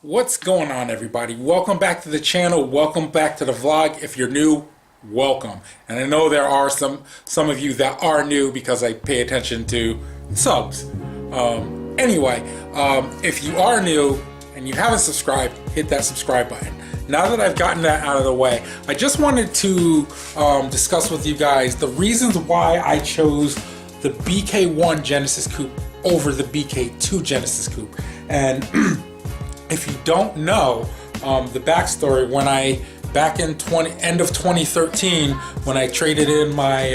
What's going on, everybody? Welcome back to the channel. Welcome back to the vlog. If you're new, welcome. And I know there are some of you that are new because I pay attention to subs. Anyway, if you are new and you haven't subscribed, hit that subscribe button. Now that I've gotten that out of the way, I just wanted to discuss with you guys the reasons why I chose the BK1 Genesis Coupe over the BK2 Genesis Coupe. And if you don't know the backstory, when back in end of 2013, when I traded in my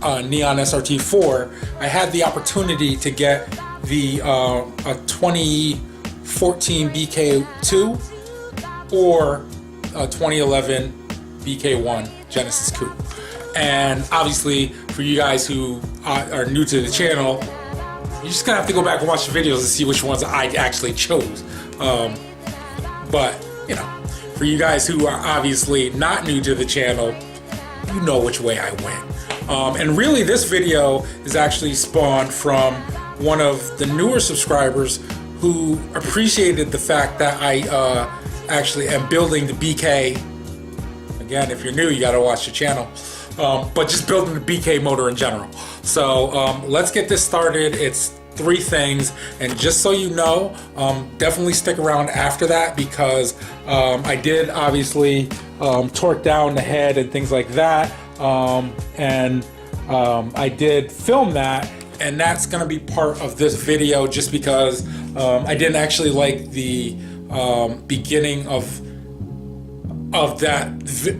Neon SRT4, I had the opportunity to get the a 2014 BK2 or a 2011 BK1 Genesis Coupe. And obviously, for you guys who are new to the channel, you're just gonna have to go back and watch the videos and see which ones I actually chose. But you know, for you guys who are obviously not new to the channel, you know which way I went. And really, this video is actually spawned from one of the newer subscribers who appreciated the fact that I actually am building the BK. Again, if you're new, you gotta watch the channel. But just building the BK motor in general. So let's get this started. It's 3 things, and just so you know, definitely stick around after that, because I did obviously torque down the head and things like that, and I did film that, and that's going to be part of this video, just because I didn't actually like the beginning of that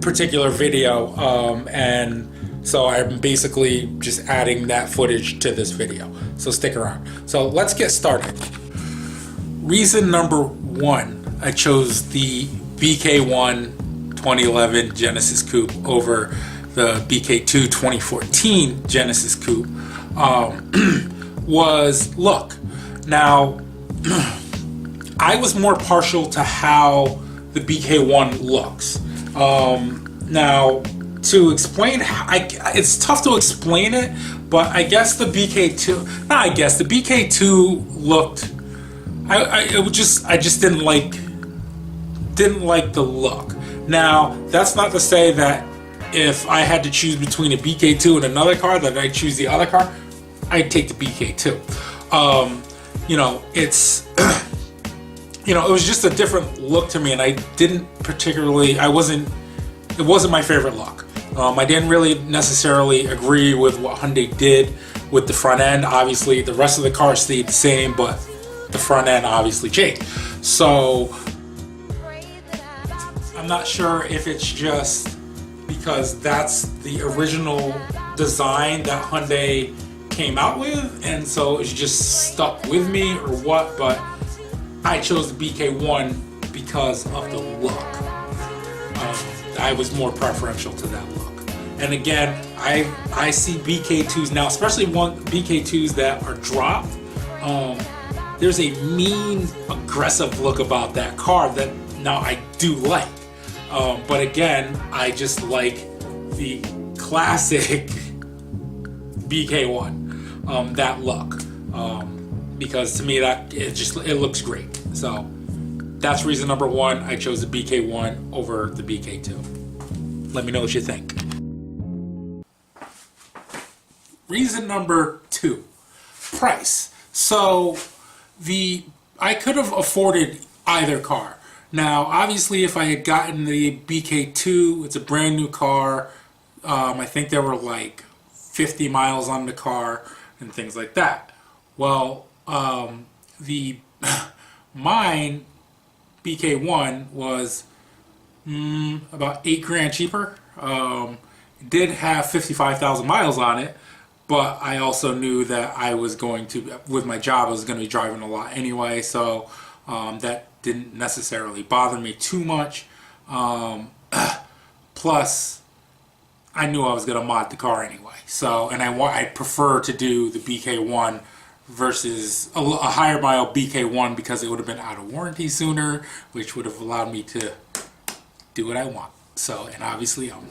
particular video, and so I'm basically just adding that footage to this video. So stick around. So let's get started. Reason number 1, I chose the BK1 2011 Genesis Coupe over the BK2 2014 Genesis Coupe was look. Now, I was more partial to how the BK1 looks. Now, to explain, it's tough to explain it, but I guess the BK2, the BK2 looked, I just didn't like the look. Now, that's not to say that if I had to choose between a BK2 and another car, that I'd choose the other car. I'd take the BK2. You know, it's you know, it was just a different look to me, and I didn't particularly, it wasn't my favorite look. I didn't really necessarily agree with what Hyundai did with the front end. Obviously, the rest of the car stayed the same, but the front end obviously changed. So I'm not sure if it's just because that's the original design that Hyundai came out with, and so it's just stuck with me, or what, but I chose the BK1 because of the look. I was more preferential to that look. And again, I see BK2s now, especially BK2s that are dropped. There's a mean, aggressive look about that car that now I do like. But again, I just like the classic BK1, that look, because to me it looks great. So that's reason number 1. I chose the BK1 over the BK2. Let me know what you think. Reason number 2, price. So I could have afforded either car. Now, obviously, if I had gotten the BK2, it's a brand new car. I think there were like 50 miles on the car and things like that. Well, mine BK1 was about $8,000 cheaper. It did have 55,000 miles on it, but I also knew that I was going to, with my job, I was going to be driving a lot anyway, so that didn't necessarily bother me too much. Plus, I knew I was going to mod the car anyway, so, and I prefer to do the BK1 versus a higher mile BK1, because it would have been out of warranty sooner, which would have allowed me to do what I want. So, and obviously I'm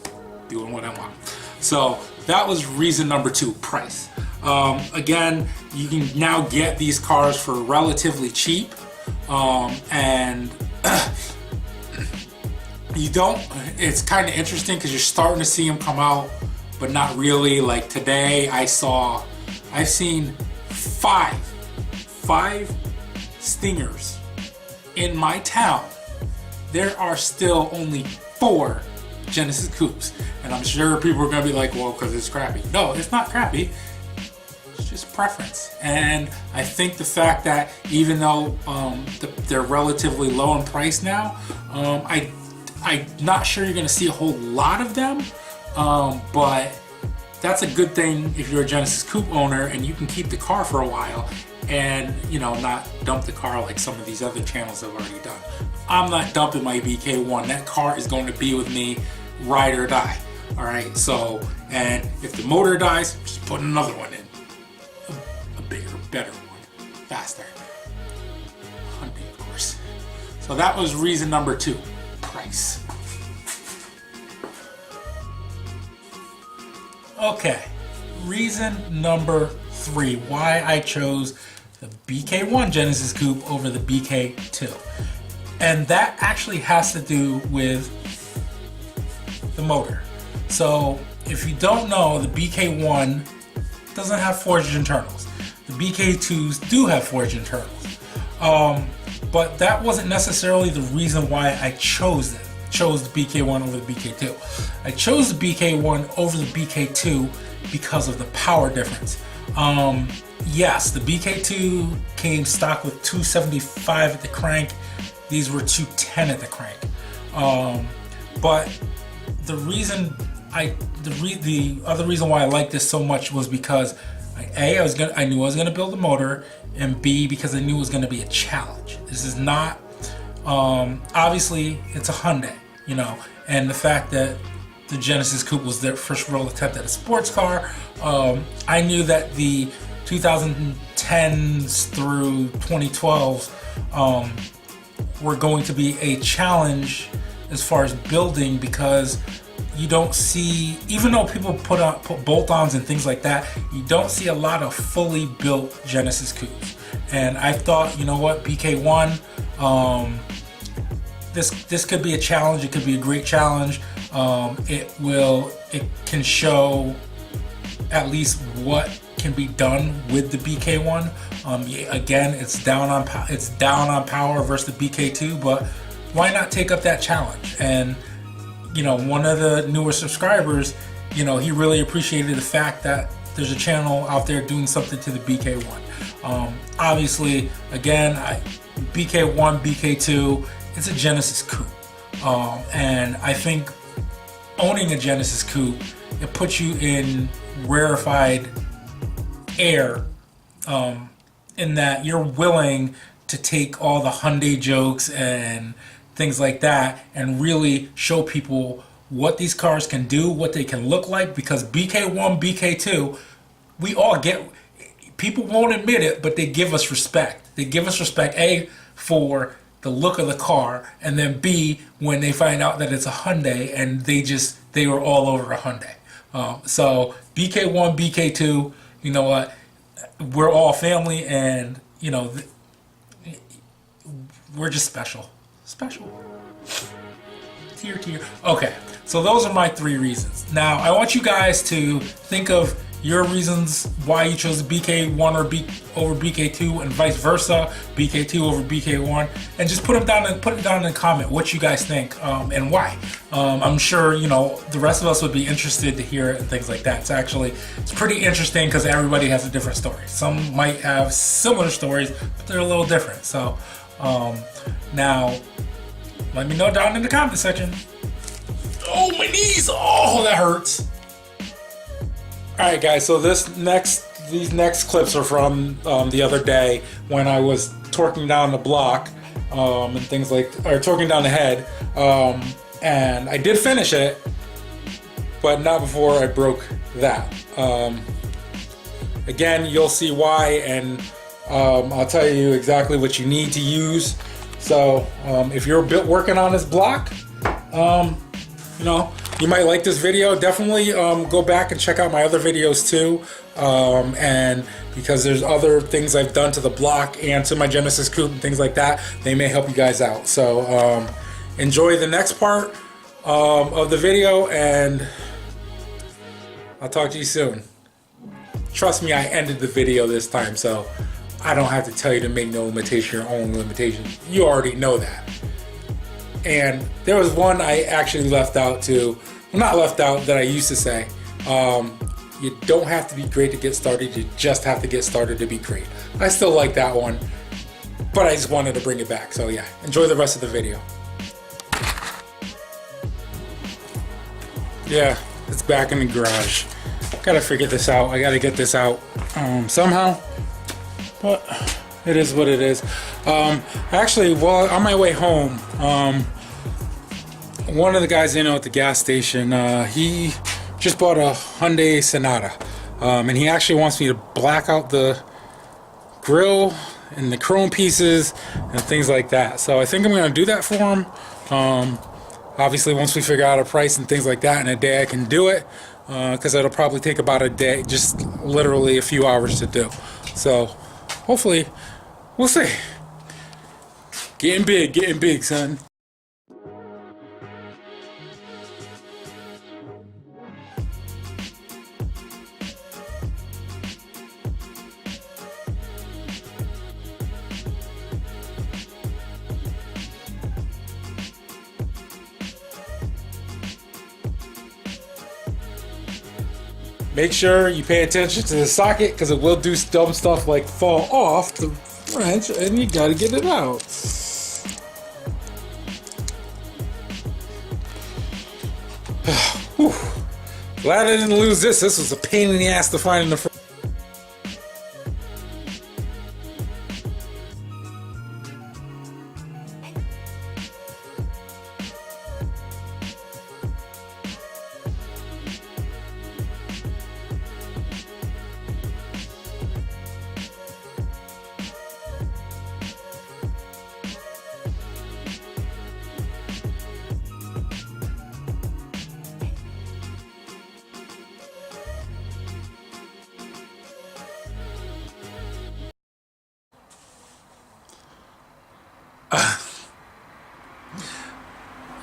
doing what I want. So that was reason number 2, price. Again, you can now get these cars for relatively cheap. And you don't, it's kind of interesting because you're starting to see them come out, but not really. Like today I've seen five Stingers in my town. There are still only 4 Genesis Coupes, and I'm sure people are gonna be like, well, because it's crappy. No, it's not crappy. It's just preference. And I think the fact that even though they're relatively low in price now, I'm not sure you're gonna see a whole lot of them, but that's a good thing if you're a Genesis Coupe owner and you can keep the car for a while and, you know, not dump the car like some of these other channels have already done. I'm not dumping my BK1. That car is going to be with me, ride or die. All right, so, and if the motor dies, just put another one in. A bigger, better one, faster. Hyundai, of course. So that was reason number 2, price. Okay, reason number 3, why I chose the BK1 Genesis Coupe over the BK2. And that actually has to do with the motor. So if you don't know, the BK1 doesn't have forged internals. The BK2s do have forged internals. But that wasn't necessarily the reason why I chose the BK1 over the BK2. I chose the BK1 over the BK2 because of the power difference. Yes, the BK2 came stock with 275 at the crank. These were 210 at the crank. But the reason the other reason why I liked this so much was because A, I knew I was gonna build a motor, and B, because I knew it was gonna be a challenge. This is not obviously it's a Hyundai, you know, and the fact that the Genesis Coupe was their first real attempt at a sports car. I knew that the 2010s through 2012s were going to be a challenge as far as building, because you don't see, even though people put bolt-ons and things like that, you don't see a lot of fully built Genesis Coupes. And I thought, you know what, BK1, this could be a challenge. It could be a great challenge. It can show at least what can be done with the BK1. Again, it's down on power versus the BK2, but why not take up that challenge? And you know, one of the newer subscribers, you know, he really appreciated the fact that there's a channel out there doing something to the BK1. Obviously, again, BK1, BK2, it's a Genesis Coupe, and I think owning a Genesis Coupe, it puts you in rarefied air, in that you're willing to take all the Hyundai jokes and things like that and really show people what these cars can do, what they can look like, because BK1, BK2, we all get, people won't admit it, but they give us respect. They give us respect, A, for the look of the car, and then B, when they find out that it's a Hyundai and they were all over a Hyundai. So BK1, BK2, you know what, we're all family, and you know, we're just special. Tier. Okay, so those are my 3 reasons. Now I want you guys to think of your reasons why you chose BK1 over BK2 and vice versa, BK2 over BK1, and just put it down in the comment what you guys think and why. I'm sure, you know, the rest of us would be interested to hear it and things like that. It's pretty interesting because everybody has a different story. Some might have similar stories, but they're a little different. So now let me know down in the comment section. Oh, my knees! Oh, that hurts. Alright guys, so these next clips are from the other day when I was torquing down the block and things like, or torquing down the head, and I did finish it, but not before I broke that. Again, you'll see why, and I'll tell you exactly what you need to use. So if you're working on this block, you know, you might like this video. Definitely go back and check out my other videos too, and because there's other things I've done to the block and to my Genesis Coupe and things like that, they may help you guys out. So enjoy the next part of the video, and I'll talk to you soon. Trust me, I ended the video this time, so I don't have to tell you to make no limitation your own limitations. You already know that. And there was one I actually left out too. Well, not left out, that I used to say. You don't have to be great to get started, you just have to get started to be great. I still like that one, but I just wanted to bring it back. So yeah, enjoy the rest of the video. Yeah, it's back in the garage. Gotta figure this out. I gotta get this out somehow, but it is what it is. Actually, while on my way home, one of the guys at the gas station, he just bought a Hyundai Sonata, and he actually wants me to black out the grill and the chrome pieces and things like that. So I think I'm gonna do that for him. Obviously, once we figure out a price and things like that in a day, I can do it, because it'll probably take about a day, just literally a few hours to do. So hopefully, we'll see. Getting big, son. Make sure you pay attention to the socket, because it will do dumb stuff like fall off the wrench, and you gotta get it out. Glad I didn't lose this. This was a pain in the ass to find in the front.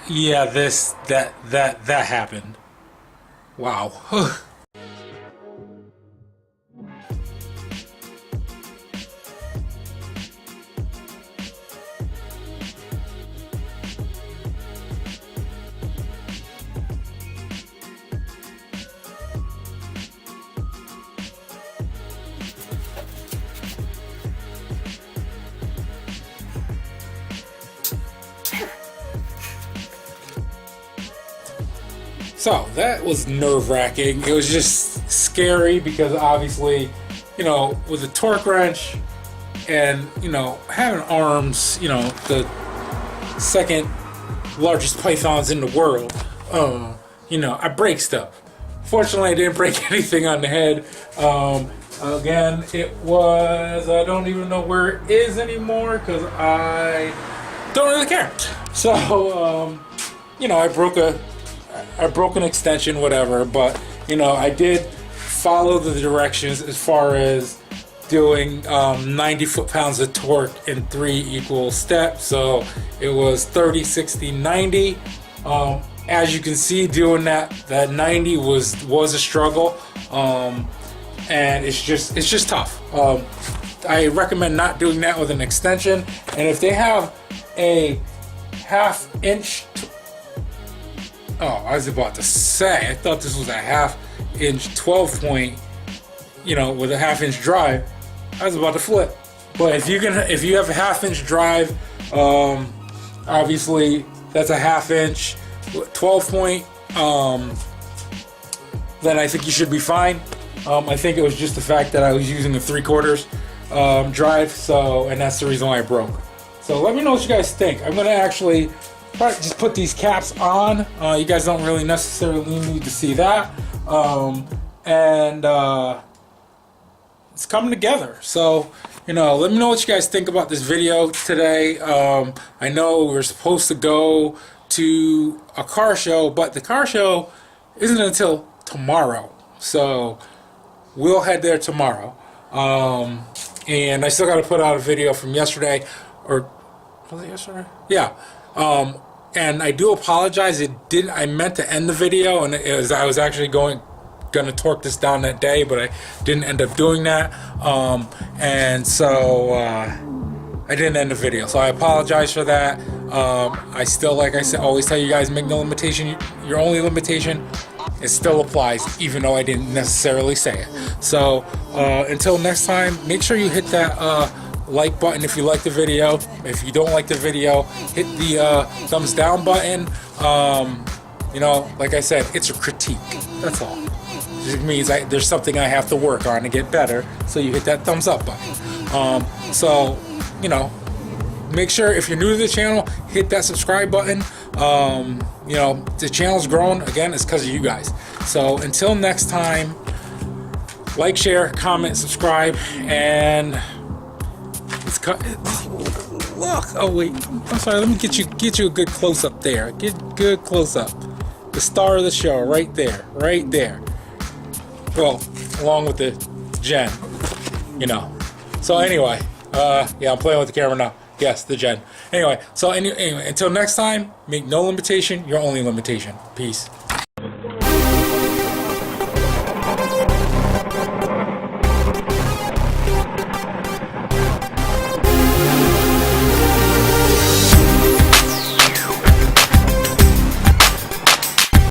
Yeah, that happened. Wow. So that was nerve-wracking. It was just scary because obviously, with a torque wrench and, having arms, the second largest pythons in the world, I break stuff. Fortunately, I didn't break anything on the head. Again, it was, I don't even know where it is anymore because I don't really care. So, I broke an extension, whatever, but I did follow the directions as far as doing 90 foot-pounds of torque in 3 equal steps. So it was 30, 60, 90. As you can see, doing that 90 was a struggle, and it's just tough. I recommend not doing that with an extension. And if they have a half-inch I was about to say, I thought this was a half-inch 12 point, with a half-inch drive. I was about to flip. But if you have a half-inch drive, obviously that's a half-inch 12 point. Then I think you should be fine. I think it was just the fact that I was using a 3/4 drive, and that's the reason why I broke. So let me know what you guys think. I'm gonna actually just put these caps on. You guys don't really necessarily need to see that. It's coming together. So, let me know what you guys think about this video today. I know we're supposed to go to a car show, but the car show isn't until tomorrow. So we'll head there tomorrow. And I still got to put out a video from yesterday, or was it yesterday? Yeah. And I do apologize. I meant to end the video, and I was actually going to torque this down that day, but I didn't end up doing that. And so I didn't end the video. So I apologize for that. I still, like I said, always tell you guys, make no limitation. Your only limitation, it still applies, even though I didn't necessarily say it. So until next time, make sure you hit that like button if you like the video. If you don't like the video, hit the thumbs down button. You know, like I said, it's a critique. That's all. It means there's something I have to work on to get better. So you hit that thumbs up button. So, you know, make sure if you're new to the channel, hit that subscribe button. You know, the channel's grown. Again, it's because of you guys. So until next time, like, share, comment, subscribe, and it's cut. Look, oh wait, I'm sorry. Let me get you a good close up there. Get good close up. The star of the show, right there, right there. Well, along with the Gen, you know. So anyway, yeah, I'm playing with the camera now. Yes, the Gen. Anyway, so anyway, until next time, make no limitation your only limitation. Peace.